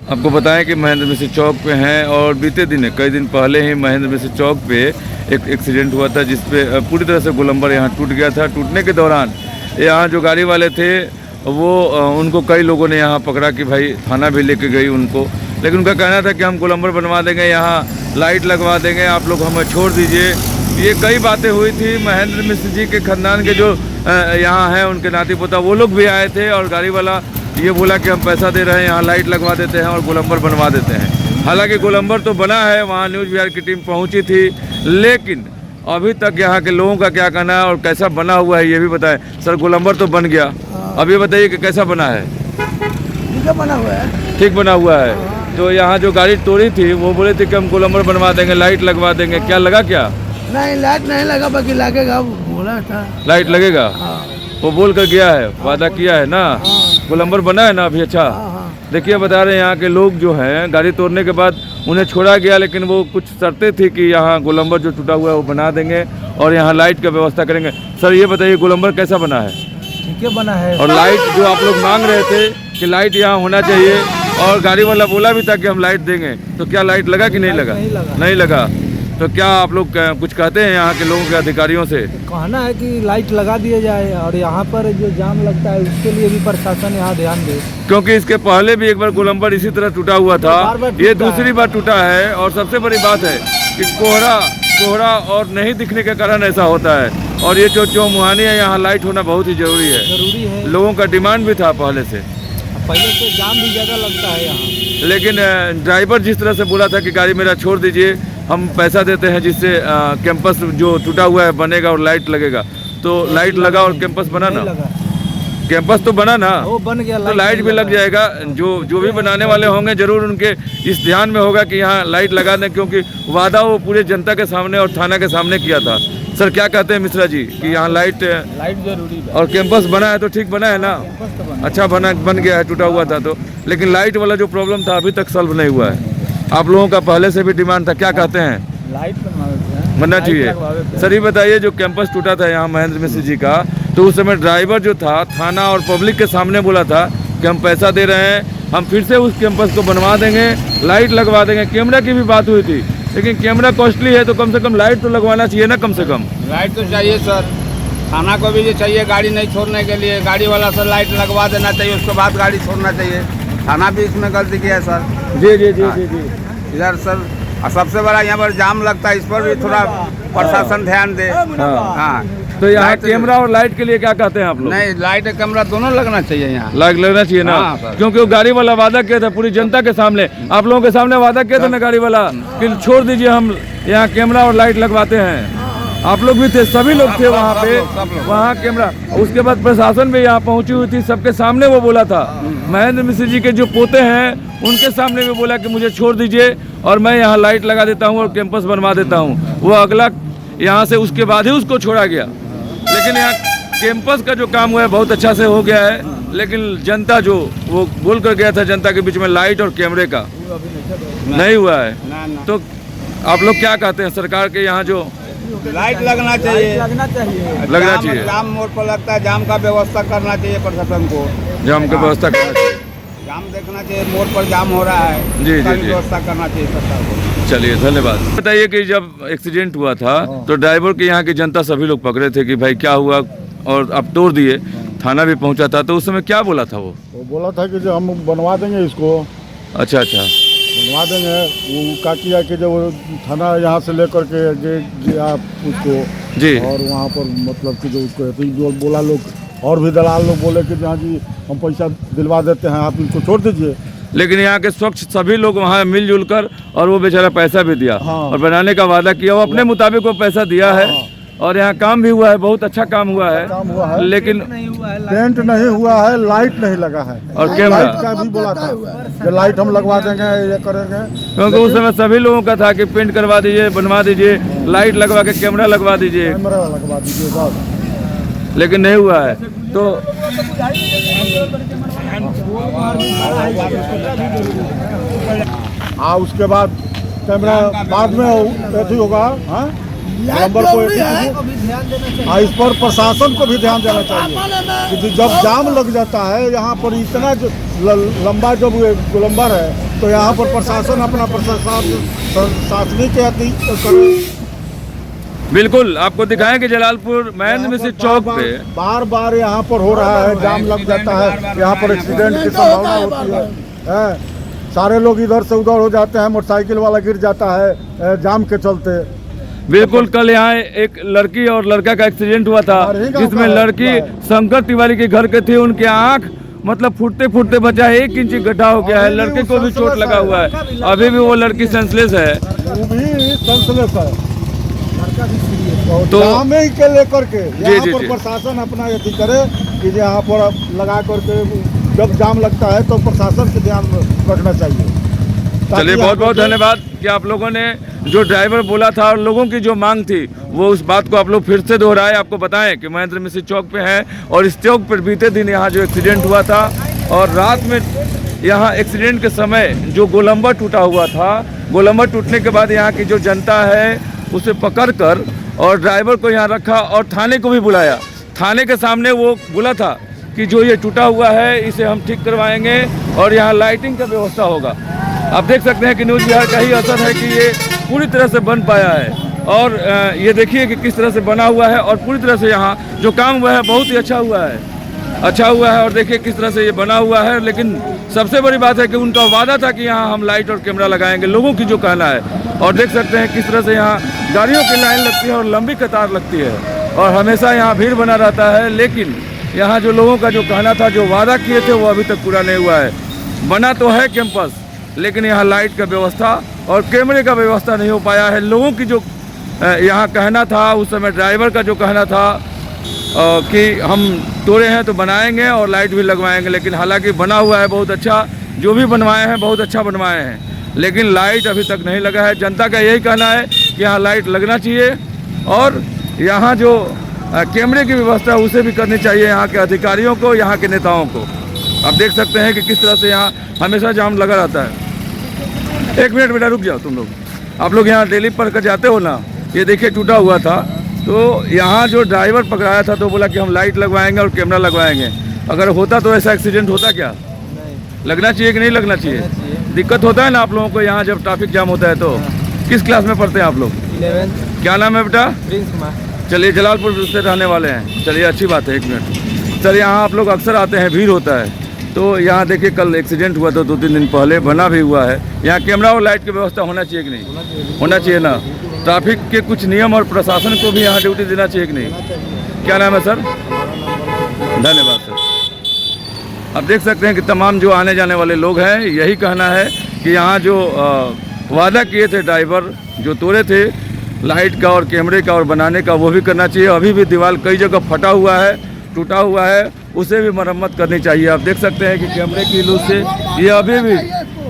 आपको बताएं कि महेंद्र मिश्र चौक पे हैं और बीते दिन कई दिन पहले ही महेंद्र मिश्र चौक पे एक एक्सीडेंट हुआ था जिसपे पूरी तरह से गोलंबर यहाँ टूट गया था। टूटने के दौरान यहाँ जो गाड़ी वाले थे वो उनको कई लोगों ने यहाँ पकड़ा कि भाई थाना भी लेके गई उनको, लेकिन उनका कहना था कि हम गोलंबर बनवा देंगे, यहाँ लाइट लगवा देंगे, आप लोग हमें छोड़ दीजिए। ये कई बातें हुई थी। महेंद्र मिश्र जी के खानदान के जो यहाँ हैं उनके नाती पोता वो लोग भी आए थे और गाड़ी वाला ये बोला कि हम पैसा दे रहे हैं, यहाँ लाइट लगवा देते हैं और गोलंबर बनवा देते हैं। हालांकि गोलंबर तो बना है, वहाँ न्यूज़ बिहार की टीम पहुँची थी, लेकिन अभी तक यहाँ के लोगों का क्या कहना है और कैसा बना हुआ है ये भी बताएं। सर गोलंबर तो बन गया, अब ये बताइए कि कैसा बना है? ठीक बना हुआ है। ठीक बना हुआ है। तो यहाँ जो गाड़ी तोड़ी थी वो बोले थे कि हम गोलंबर बनवा देंगे, लाइट लगवा देंगे, क्या लगा? क्या नहीं, लाइट नहीं लगा, बाकी लगेगा बोला था। लाइट लगेगा? वो बोल कर गया है, वादा किया है ना। गोलंबर बना है ना अभी? अच्छा, देखिए बता रहे हैं यहाँ के लोग जो हैं गाड़ी तोड़ने के बाद उन्हें छोड़ा गया, लेकिन वो कुछ शर्तें थी कि यहाँ गोलंबर जो टूटा हुआ है वो बना देंगे और यहाँ लाइट का व्यवस्था करेंगे। सर ये बताइए गोलंबर कैसा बना है? ठीक है बना है। और लाइट जो आप लोग मांग रहे थे कि लाइट यहाँ होना चाहिए और गाड़ी वाला बोला भी था कि हम लाइट देंगे, तो क्या लाइट लगा कि नहीं लगा? नहीं लगा। तो क्या आप लोग कुछ कहते हैं यहाँ के लोगों के अधिकारियों से? कहना है कि लाइट लगा दिया जाए और यहाँ पर जो जाम लगता है उसके लिए भी प्रशासन यहाँ ध्यान दे, क्योंकि इसके पहले भी एक बार गोलंबर इसी तरह टूटा हुआ था, ये दूसरी बार टूटा है। और सबसे बड़ी बात है कि कोहरा और नहीं दिखने के कारण ऐसा होता है। और ये जो चौमुहानी है यहाँ लाइट होना बहुत ही जरूरी है। लोगों का डिमांड भी था पहले से जाम भी ज़्यादा लगता है यहाँ। लेकिन ड्राइवर जिस तरह से बोला था कि गाड़ी मेरा छोड़ दीजिए, हम पैसा देते हैं जिससे कैंपस जो टूटा हुआ है बनेगा और लाइट लगेगा, तो लाइट लगा और कैंपस बना ना। कैंपस तो बना ना, वो बन गया, तो लाइट भी लग जाएगा। जो भी बनाने वाले होंगे जरूर उनके इस ध्यान में होगा कि यहाँ लाइट लगा दें, क्योंकि वादा वो पूरे जनता के सामने और थाना के सामने किया था। सर क्या कहते हैं मिश्रा जी कि यहाँ लाइट जरूरी है और कैंपस बना है तो ठीक बना है ना? अच्छा बन गया है, टूटा हुआ था तो। लेकिन लाइट वाला जो प्रॉब्लम था अभी तक सॉल्व नहीं हुआ है। आप लोगों का पहले से भी डिमांड था, क्या कहते हैं? लाइट बनना चाहिए। सर ये बताइए जो कैंपस टूटा था यहाँ महेंद्र मिश्र जी का, तो उस समय ड्राइवर जो था थाना और पब्लिक के सामने बोला था कि हम पैसा दे रहे हैं, हम फिर से उस कैंपस को बनवा देंगे, लाइट लगवा देंगे। कैमरा की भी बात हुई थी, लेकिन कैमरा कॉस्टली है तो कम से कम लाइट तो लगवाना चाहिए ना। कम से कम लाइट तो चाहिए सर, थाना को भी ये चाहिए गाड़ी नहीं छोड़ने के लिए, गाड़ी वाला सर लाइट लगवा देना चाहिए, उसके बाद गाड़ी छोड़ना चाहिए। थाना भी इसमें गलती किया है सर। जी। इधर सर सबसे बड़ा यहाँ पर जाम लगता है, इस पर भी थोड़ा प्रशासन ध्यान दे। हाँ तो यहाँ कैमरा और लाइट के लिए क्या कहते हैं आप लोग? नहीं, लाइट और कैमरा दोनों लगना चाहिए यहाँ। लाइट लगना चाहिए ना। क्योंकि वो गाड़ी वाला वादा किया था पूरी जनता के सामने, आप लोगों के सामने वादा किया था ना गाड़ी वाला कि छोड़ दीजिए, हम यहाँ कैमरा और लाइट लगवाते हैं। आप लोग भी थे, सभी लोग थे वहाँ पे, वहाँ कैमरा। उसके बाद प्रशासन भी यहाँ पहुँची हुई थी, सबके सामने वो बोला था। महेंद्र मिश्र जी के जो पोते हैं उनके सामने भी बोला कि मुझे छोड़ दीजिए और मैं यहाँ लाइट लगा देता हूँ और कैंपस बनवा देता हूँ। वो अगला यहाँ से उसके बाद ही उसको छोड़ा गया। लेकिन यहाँ कैंपस का जो काम हुआ है बहुत अच्छा से हो गया है, लेकिन जनता जो वो बोल कर गया था जनता के बीच में लाइट और कैमरे का नहीं हुआ है। तो आप लोग क्या कहते हैं सरकार के यहाँ जो लाइट लगना चाहिए? लगना चाहिए। जाम मोड़ पर लगता है, जाम का व्यवस्था करना चाहिए प्रशासन को, जाम का व्यवस्था करना चाहिए, जाम देखना चाहिए, मोड़ पर जाम हो रहा है, जी व्यवस्था करना चाहिए सरकार को। चलिए धन्यवाद। बताइए कि जब एक्सीडेंट हुआ था तो ड्राइवर के यहाँ की जनता सभी लोग पकड़े थे कि भाई क्या हुआ और आप तोड़ दिए, थाना भी पहुँचा था, तो उस समय क्या बोला था? वो बोला था कि जो हम बनवा देंगे इसको। अच्छा बनवा देंगे। वो क्या किया कि जब थाना यहाँ से लेकर के गया उसको जी, और वहाँ पर मतलब कि जो उसको जो बोला लोग और भी दलाल लोग बोले कि हाँ जी हम पैसा दिलवा देते हैं, आप इनको छोड़ दीजिए। लेकिन यहाँ के स्वच्छ सभी लोग वहाँ मिलजुल कर और वो बेचारा पैसा भी दिया और बनाने का वादा किया, वो अपने मुताबिक वो पैसा दिया है और यहाँ काम भी हुआ है, बहुत अच्छा काम हुआ है। लेकिन पेंट नहीं हुआ है, लाइट नहीं लगा है और कैमरा का भी बोला था कि लाइट हम लगवा देंगे, ये करेंगे। क्योंकि उस समय सभी लोगों का था कि पेंट करवा दीजिए, बनवा दीजिए, लाइट लगवा के कैमरा लगवा दीजिए, लेकिन नहीं हुआ है। तो उसके बाद कैमरा बाद में ऐसी होगा। हाँ गोलंबर को अभी ध्यान देना चाहिए। हाँ, इस पर प्रशासन को भी ध्यान देना चाहिए कि जब जाम लग जाता है यहाँ पर इतना जो लंबा जो गोलंबर है तो यहाँ पर प्रशासन अपना प्रशासनिक करे। बिल्कुल, आपको दिखाएं कि जलालपुर महेंद्र मिश्र चौक पे बार बार यहाँ पर हो रहा है, जाम लग जाता है, यहाँ पर एक्सीडेंट की संभावना होती है। सारे लोग इधर से उधर हो जाते हैं, मोटरसाइकिल वाला गिर जाता है जाम के चलते। बिल्कुल, कल यहाँ एक लड़की और लड़का का एक्सीडेंट हुआ था जिसमें लड़की शंकर तिवारी के घर के थे, उनके आँख मतलब फूटते फूटते बचा 1 इंच गड्ढा हो गया है, लड़के को भी चोट लगा हुआ है, अभी भी वो लड़की सेंसलेस है। वो भी सेंसलेस है तो जाम ही के लेकर के यहाँ जी, पर जी। प्रशासन अपना अथी करे कि यहाँ पर लगा करके जब जाम लगता है तो प्रशासन के ध्यान रखना चाहिए। चलिए, बहुत बहुत धन्यवाद कि आप लोगों ने जो ड्राइवर बोला था और लोगों की जो मांग थी वो उस बात को आप लोग फिर से दोहराए। आपको बताएं कि महेंद्र मिश्र चौक पे है और इस चौक पर बीते दिन यहाँ जो एक्सीडेंट हुआ था और रात में यहाँ एक्सीडेंट के समय जो गोलंबर टूटा हुआ था, गोलंबर टूटने के बाद यहाँ की जो जनता है उसे पकड़कर और ड्राइवर को यहाँ रखा और थाने को भी बुलाया। थाने के सामने वो बोला था कि जो ये टूटा हुआ है इसे हम ठीक करवाएंगे और यहाँ लाइटिंग का व्यवस्था होगा। आप देख सकते हैं कि न्यूज़ बिहार का ही असर है कि ये पूरी तरह से बन पाया है और ये देखिए कि किस तरह से बना हुआ है और पूरी तरह से यहाँ जो काम हुआ है बहुत ही अच्छा हुआ है और देखिए किस तरह से ये बना हुआ है। लेकिन सबसे बड़ी बात है कि उनका वादा था कि यहाँ हम लाइट और कैमरा लगाएंगे, लोगों की जो कहना है। और देख सकते हैं किस तरह से यहाँ गाड़ियों की लाइन लगती है और लंबी कतार लगती है और हमेशा यहाँ भीड़ बना रहता है। लेकिन यहाँ जो लोगों का जो कहना था, जो वादा किए थे वो अभी तक पूरा नहीं हुआ है। बना तो है कैंपस लेकिन यहाँ लाइट का व्यवस्था और कैमरे का व्यवस्था नहीं हो पाया है। लोगों की जो यहाँ कहना था, उस समय ड्राइवर का जो कहना था कि हम तोड़े हैं तो बनाएंगे और लाइट भी लगवाएंगे, लेकिन हालांकि बना हुआ है बहुत अच्छा, जो भी बनवाए हैं बहुत अच्छा बनवाए हैं, लेकिन लाइट अभी तक नहीं लगा है। जनता का यही कहना है कि यहाँ लाइट लगना चाहिए और यहाँ जो कैमरे की व्यवस्था है उसे भी करनी चाहिए यहाँ के अधिकारियों को, यहाँ के नेताओं को। आप देख सकते हैं कि किस तरह से यहाँ हमेशा जाम लगा रहता है। 1 मिनट बेटा रुक जाओ, तुम लोग आप लोग यहाँ डेली पढ़ कर जाते हो ना। ये देखिए टूटा हुआ था तो यहाँ जो ड्राइवर पकड़ाया था तो बोला कि हम लाइट लगवाएंगे और कैमरा लगवाएंगे। अगर होता तो ऐसा एक्सीडेंट होता क्या? लगना चाहिए कि नहीं लगना चाहिए? दिक्कत होता है ना आप लोगों को यहाँ जब ट्रैफिक जाम होता है तो। किस क्लास में पढ़ते हैं आप लोग? 11th। क्या नाम है बेटा? प्रिंस कुमार। चलिए, जलालपुर से रहने वाले हैं। चलिए, अच्छी बात है। 1 मिनट। चलिए, यहाँ आप लोग अक्सर आते हैं, भीड़ होता है तो यहाँ देखिए कल एक्सीडेंट हुआ था 2-3 दिन पहले, बना भी हुआ है। यहाँ कैमरा और लाइट की व्यवस्था होना चाहिए कि नहीं? होना चाहिए ना। ट्रैफिक के कुछ नियम और प्रशासन को भी यहाँ ड्यूटी देना चाहिए कि नहीं? क्या नाम है सर? धन्यवाद सर। आप देख सकते हैं कि तमाम जो आने जाने वाले लोग हैं यही कहना है कि यहाँ जो वादा किए थे ड्राइवर, जो तोड़े थे लाइट का और कैमरे का और बनाने का, वो भी करना चाहिए। अभी भी दीवार कई जगह फटा हुआ है, टूटा हुआ है, उसे भी मरम्मत करनी चाहिए। आप देख सकते हैं कि कैमरे की लूज से ये अभी भी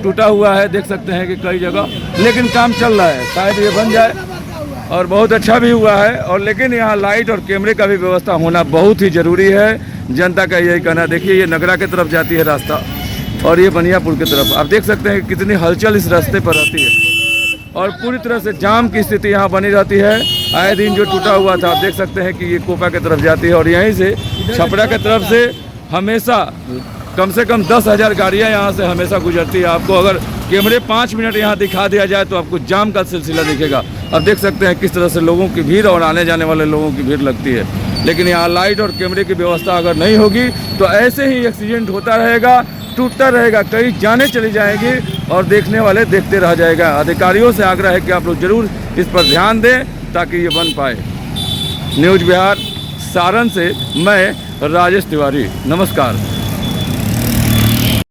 टूटा हुआ है, देख सकते हैं कि कई जगह, लेकिन काम चल रहा है, शायद ये बन जाए और बहुत अच्छा भी हुआ है। और लेकिन यहाँ लाइट और कैमरे का भी व्यवस्था होना बहुत ही ज़रूरी है। जनता का यही कहना। देखिए ये नगरा की तरफ जाती है रास्ता और ये बनियापुर की तरफ। आप देख सकते हैं कि कितनी हलचल इस रास्ते पर रहती है और पूरी तरह से जाम की स्थिति यहाँ बनी रहती है। आए दिन जो टूटा हुआ था आप देख सकते हैं कि ये कोपा की तरफ जाती है और यहीं से छपरा की तरफ से हमेशा कम से कम 10,000 गाड़ियाँ यहाँ से हमेशा गुजरती है। आपको अगर कैमरे 5 मिनट यहाँ दिखा दिया जाए तो आपको जाम का सिलसिला दिखेगा। अब देख सकते हैं किस तरह से लोगों की भीड़ और आने जाने वाले लोगों की भीड़ लगती है। लेकिन यहाँ लाइट और कैमरे की व्यवस्था अगर नहीं होगी तो ऐसे ही एक्सीडेंट होता रहेगा, टूटता रहेगा, कई जाने चली जाएंगी और देखने वाले देखते रह जाएगा। अधिकारियों से आग्रह है कि आप लोग जरूर इस पर ध्यान दें ताकि ये बन पाए। न्यूज़ बिहार सारण से मैं राजेश तिवारी, नमस्कार।